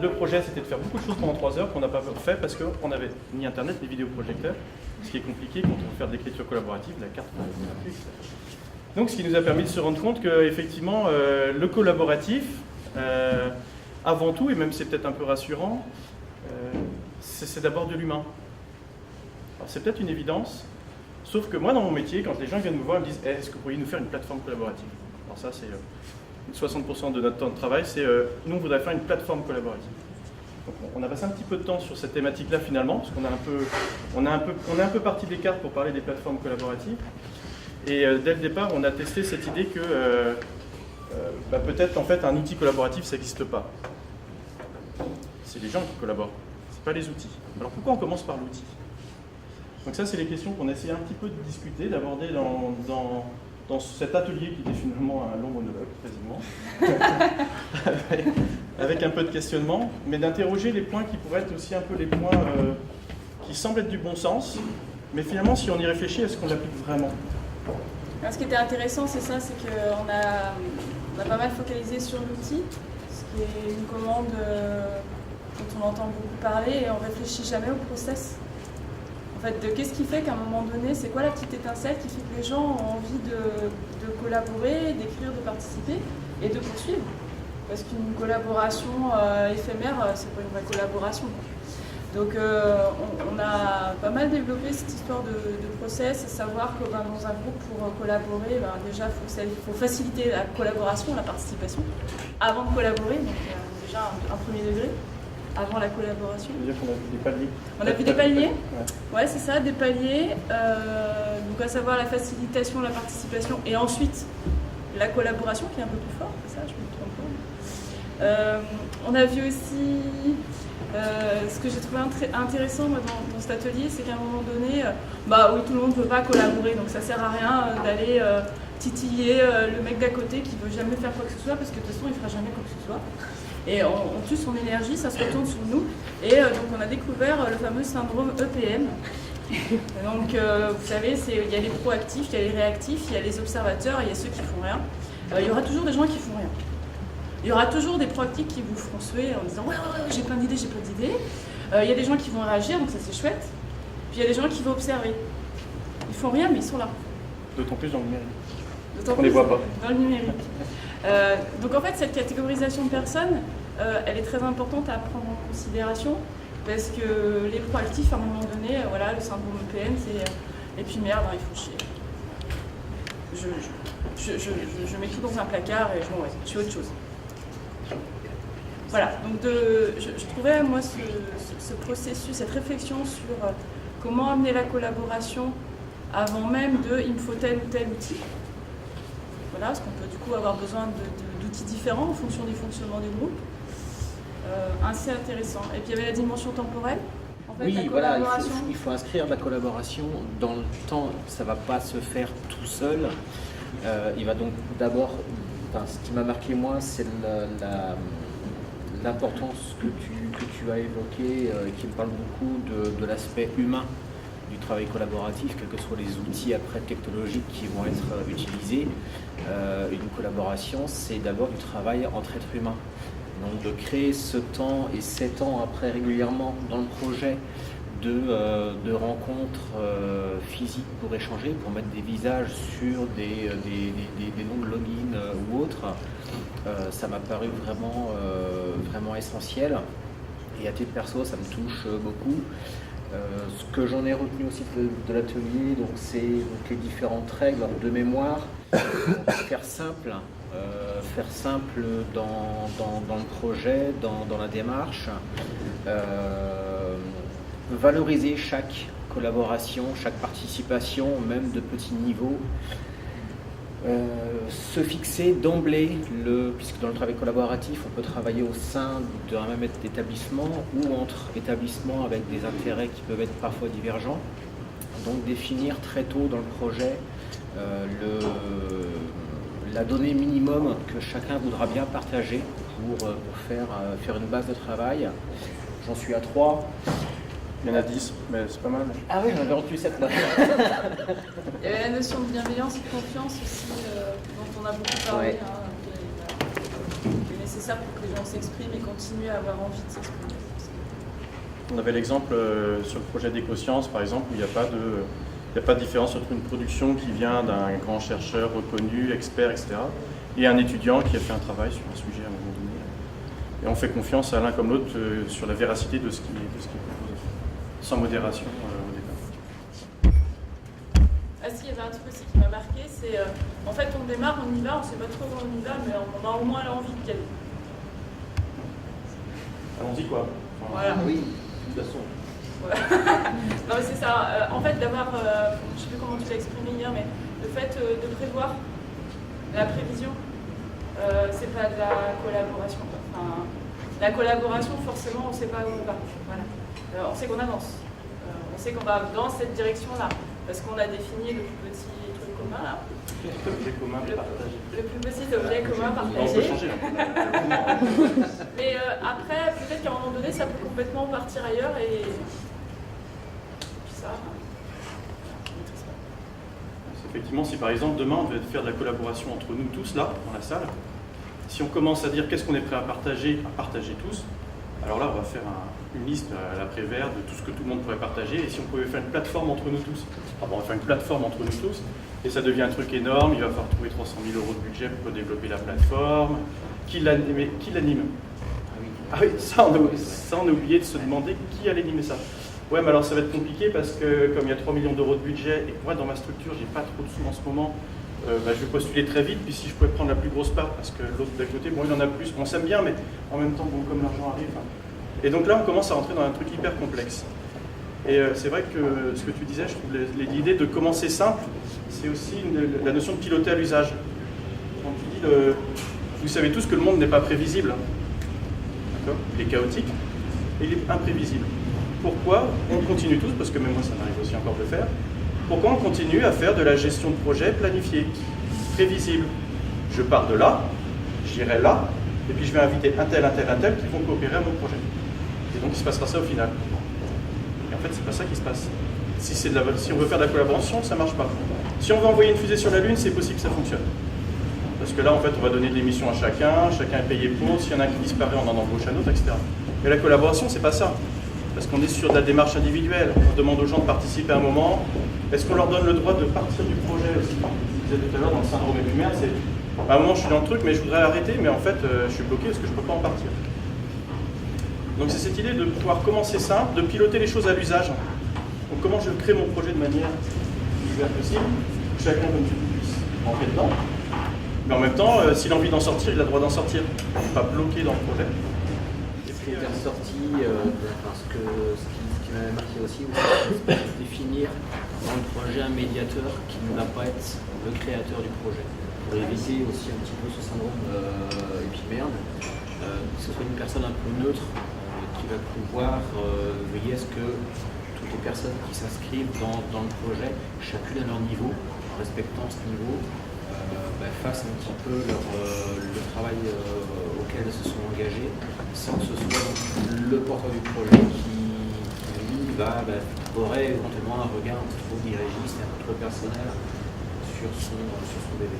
le projet, c'était de faire beaucoup de choses pendant 3 heures qu'on n'a pas fait parce qu'on avait ni Internet ni vidéoprojecteur, ce qui est compliqué quand on veut faire de l'écriture collaborative, la carte. Donc, ce qui nous a permis de se rendre compte qu'effectivement, le collaboratif, avant tout, et même c'est peut-être un peu rassurant, c'est d'abord de l'humain. Alors, c'est peut-être une évidence, sauf que moi, dans mon métier, quand les gens viennent me voir, ils me disent est-ce que vous pourriez nous faire une plateforme collaborative? Alors ça, c'est 60% de notre temps de travail, c'est nous, on voudrait faire une plateforme collaborative. Donc, on a passé un petit peu de temps sur cette thématique-là finalement, parce qu'on est un peu parti des cartes pour parler des plateformes collaboratives. Et dès le départ, on a testé cette idée que peut-être en fait un outil collaboratif, ça n'existe pas. C'est les gens qui collaborent, c'est pas les outils. Alors pourquoi on commence par l'outil? Donc ça, c'est les questions qu'on a essayé un petit peu de discuter, d'aborder dans cet atelier qui était finalement un long monologue, quasiment, avec un peu de questionnement, mais d'interroger les points qui pourraient être aussi un peu les points qui semblent être du bon sens, mais finalement, si on y réfléchit, est-ce qu'on l'applique vraiment? Alors, ce qui était intéressant, c'est ça, c'est qu'on a pas mal focalisé sur l'outil, ce qui est une commande dont on entend beaucoup parler, et on ne réfléchit jamais au process. En fait, qu'est-ce qui fait qu'à un moment donné, c'est quoi la petite étincelle qui fait que les gens ont envie de collaborer, d'écrire, de participer et de poursuivre? Parce qu'une collaboration éphémère, c'est pas une vraie collaboration. Donc on a pas mal développé cette histoire de process, et savoir que dans un groupe, pour collaborer, déjà il faut faciliter la collaboration, la participation, avant de collaborer, donc déjà un premier degré. Avant la collaboration. C'est-à-dire qu'on a vu des paliers. On a vu des paliers. Ouais, c'est ça, des paliers. Donc à savoir la facilitation, la participation, et ensuite la collaboration qui est un peu plus forte, c'est ça, je me trompe pas. On a vu aussi ce que j'ai trouvé intéressant moi, dans cet atelier, c'est qu'à un moment donné, oui, tout le monde ne peut pas collaborer, donc ça sert à rien d'aller titiller le mec d'à côté qui ne veut jamais faire quoi que ce soit, parce que de toute façon il ne fera jamais quoi que ce soit. Et on tue son énergie, ça se retourne sur nous. Et donc on a découvert le fameux syndrome EPM. Donc vous savez, il y a les proactifs, il y a les réactifs, il y a les observateurs, il y a ceux qui font rien. Il y aura toujours des gens qui font rien. Il y aura toujours des proactifs qui vous feront suer en disant ouais, j'ai plein d'idées, j'ai plein d'idées. Il y a des gens qui vont réagir, donc ça c'est chouette. Puis il y a des gens qui vont observer. Ils font rien, mais ils sont là. D'autant plus dans le numérique. D'autant on les voit pas. Dans le numérique. Donc en fait, cette catégorisation de personnes, elle est très importante à prendre en considération, parce que les proactifs, à un moment donné, le syndrome EPM, c'est et puis merde, ils font chier. Je mets tout dans un placard et je suis autre chose. Voilà, donc je trouvais moi ce processus, cette réflexion sur comment amener la collaboration avant même il me faut tel ou tel outil. Voilà, parce qu'on peut du coup avoir besoin d'outils différents en fonction du fonctionnement du groupe. Assez intéressant. Et puis il y avait la dimension temporelle. En fait, oui, voilà, il faut inscrire la collaboration dans le temps. Ça ne va pas se faire tout seul. Il va donc d'abord, ce qui m'a marqué moi, c'est l'importance que tu as évoquée, qui me parle beaucoup de l'aspect humain du travail collaboratif, quels que soient les outils après technologiques qui vont être utilisés. Une collaboration, c'est d'abord du travail entre êtres humains. Donc de créer ce temps et 7 ans après régulièrement dans le projet de rencontres physiques pour échanger, pour mettre des visages sur des noms de login ou autres, ça m'a paru vraiment essentiel. Et à titre perso, ça me touche beaucoup. Ce que j'en ai retenu aussi de l'atelier, c'est les différentes règles de mémoire. Faire simple dans le projet, dans la démarche, valoriser chaque collaboration, chaque participation, même de petit niveau, se fixer d'emblée, puisque dans le travail collaboratif, on peut travailler au sein d'un même établissement ou entre établissements avec des intérêts qui peuvent être parfois divergents. Donc définir très tôt dans le projet la donnée minimum que chacun voudra bien partager pour faire une base de travail. J'en suis à 3. Il y en a 10, mais c'est pas mal. Ah oui, j'en ai retenu 7 là. Il y avait la notion de bienveillance et de confiance aussi, dont on a beaucoup parlé, ouais. Qui est nécessaire pour que les gens s'expriment et continuent à avoir envie de s'exprimer. On avait l'exemple sur le projet d'Écosciences, par exemple, où il n'y a pas de différence entre une production qui vient d'un grand chercheur reconnu, expert, etc., et un étudiant qui a fait un travail sur un sujet à un moment donné. Et on fait confiance à l'un comme l'autre sur la véracité de ce qui est proposé, sans modération au départ. Ah si, il y avait un truc aussi qui m'a marqué, c'est en fait on démarre, on y va, on ne sait pas trop où on y va, mais on a au moins l'envie d'y aller. Allons-y quoi. Enfin, Voilà. Oui, de toute façon. Ouais. Non mais c'est ça, en fait d'avoir, je ne sais plus comment tu l'as exprimé hier, mais le fait de prévoir la prévision, c'est pas de la collaboration. Enfin, la collaboration, forcément, on ne sait pas où on va. Voilà. On sait qu'on avance. On sait qu'on va dans cette direction-là, parce qu'on a défini le plus petit truc commun là. Objet commun partagé. Le plus petit objet commun On peut partagé. changer. Mais après, peut-être qu'à un moment donné, ça peut complètement partir ailleurs et puis ça. Effectivement, si par exemple demain on devait faire de la collaboration entre nous tous là, dans la salle, si on commence à dire qu'est-ce qu'on est prêt à partager tous, alors là on va faire une liste à la Prévert de tout ce que tout le monde pourrait partager, et si on pouvait faire une plateforme entre nous tous, on va faire une plateforme entre nous tous, et ça devient un truc énorme, il va falloir trouver 300 000 € de budget pour développer la plateforme, qui l'anime? Ah oui, ça on a oublié de se demander qui allait animer ça. Ouais, mais alors ça va être compliqué parce que comme il y a 3 millions d'euros de budget et que moi dans ma structure j'ai pas trop de sous en ce moment, je vais postuler très vite, puis si je pouvais prendre la plus grosse part, parce que l'autre d'à côté, bon il en a plus, on s'aime bien, mais en même temps, bon, comme l'argent arrive. Et donc là on commence à rentrer dans un truc hyper complexe. Et c'est vrai que ce que tu disais, je trouve l'idée de commencer simple, c'est aussi la notion de piloter à l'usage. Quand tu dis, vous savez tous que le monde n'est pas prévisible. D'accord ? Il est chaotique et il est imprévisible. Pourquoi on continue tous, parce que même moi ça m'arrive aussi encore de le faire, pourquoi on continue à faire de la gestion de projet planifiée, prévisible? Je pars de là, j'irai là, et puis je vais inviter un tel qui vont coopérer à mon projet. Et donc il se passera ça au final. Et en fait c'est pas ça qui se passe. Si on veut faire de la collaboration, ça marche pas. Si on veut envoyer une fusée sur la Lune, c'est possible que ça fonctionne. Parce que là en fait on va donner des missions à chacun est payé pour, s'il y en a un qui disparaît, on en embauche un autre, etc. Mais la collaboration c'est pas ça. Parce qu'on est sur de la démarche individuelle. On demande aux gens de participer à un moment. Est-ce qu'on leur donne le droit de partir du projet aussi? Je disais tout à l'heure dans le syndrome éphémère, c'est à un moment je suis dans le truc mais je voudrais arrêter, mais en fait je suis bloqué parce que je ne peux pas en partir. Donc c'est cette idée de pouvoir commencer simple, de piloter les choses à l'usage. Donc comment je crée mon projet de manière ouverte possible, chacun comme tu puisse rentrer dedans. Mais en même temps, s'il a envie d'en sortir, il a le droit d'en sortir. Il n'est pas bloqué dans le projet. Ce qui est ressorti, ce qui m'avait marqué aussi, c'est définir dans le projet un médiateur qui ne va pas être le créateur du projet. Pour éviter aussi un petit peu ce syndrome éphémère, que ce soit une personne un peu neutre qui va pouvoir veiller à ce que toutes les personnes qui s'inscrivent dans le projet, chacune à leur niveau, en respectant ce niveau, fassent un petit peu le travail auquel elles se sont engagées, sans que ce soit le porteur du projet qui lui, aurait éventuellement un regard un peu trop dirigiste et un peu trop personnel sur son bébé.